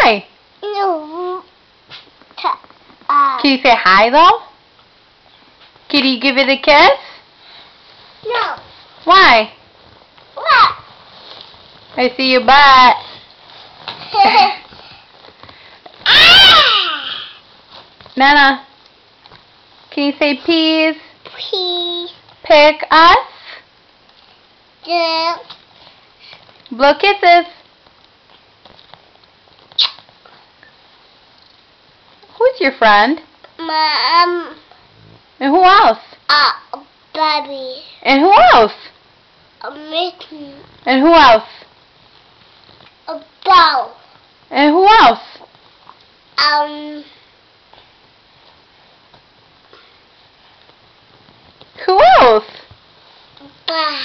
Why? No. Can you say hi though? Can you give it a kiss? No. Why? What? I see your butt. Nana, can you say please? Please. Pick us? Yeah. Blow kisses. Who's your friend? Mom. And who else? Baby. And who else? A Mickey. And who else? A ball. And who else? Who else? Bah.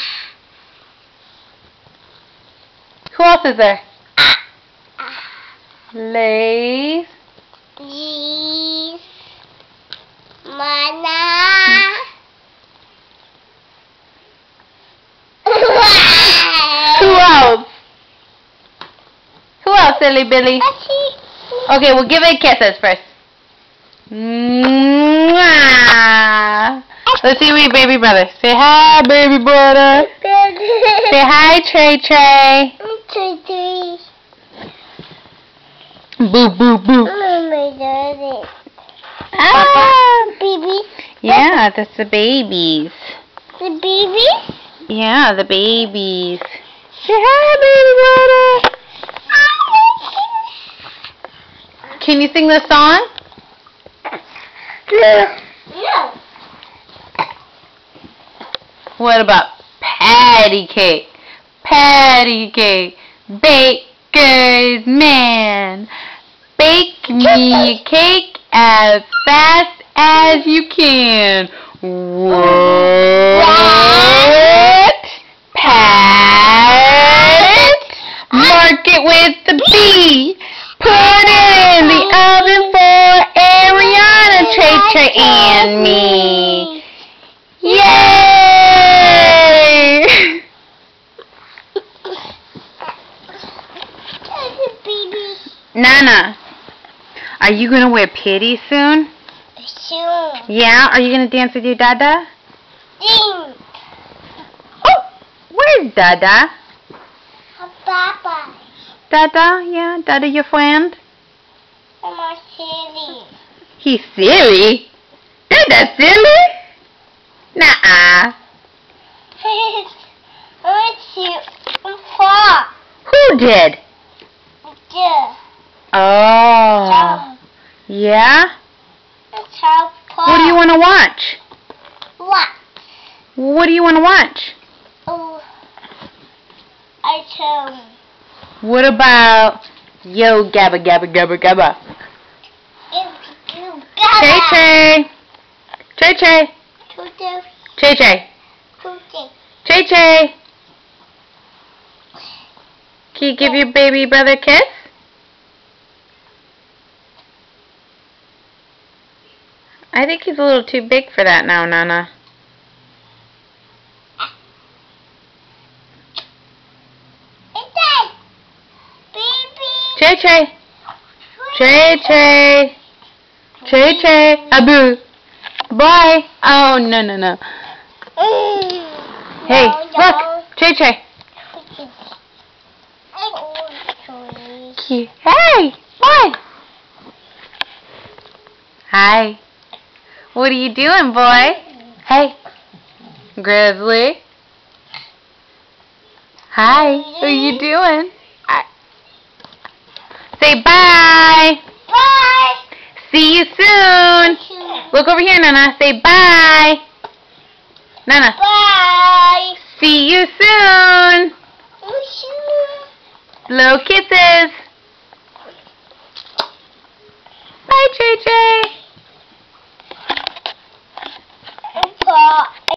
Who else is there? Lays. Please. Mana. Who else? Who else, Silly Billy? Okay, we'll give it kisses first. Mwah. Let's see your baby brother. Say hi, baby brother. Say hi, Trey Trey. Boo, boo, boo. Ah. Baby. Yeah, that's the babies. The baby? Yeah, the babies. Say hi, baby brother. Can you sing the song? No. What about patty cake? Patty cake. Baker's man. Bake me a cake as fast as you can. What? Pat? Mark it with the B. Put it in the oven for Ariana, Trey Trey, and me. Yay! Nana, are you going to wear pity soon? Sure. Yeah? Are you going to dance with your Dada? Ding. Oh, where's Dada? Papa. Dada? Yeah, Dada your friend? I'm a silly. He's silly? Dada silly? Nuh-uh. Who did? Yeah. Oh. Yeah? What do you want to watch? What? What do you want to watch? Oh, I tell. What about Yo Gabba Gabba Gabba Gabba? Chay Chay. Chay Chay. Chay Chay. Chay Chay. Can you give your baby brother a kiss? I think he's a little too big for that now, Nana. Chay Chay. Chay Chay. Chay Chay. Abu. Bye. Oh, no, no, no. Hey, look. Chay Chay. Hey, boy. Hi. What are you doing, boy? Hey. Grizzly. Hi. What are you doing? Say bye. Bye. See you soon. Look over here, Nana. Say bye. Nana. Bye. See you soon. Blow kisses. Bye, Trey.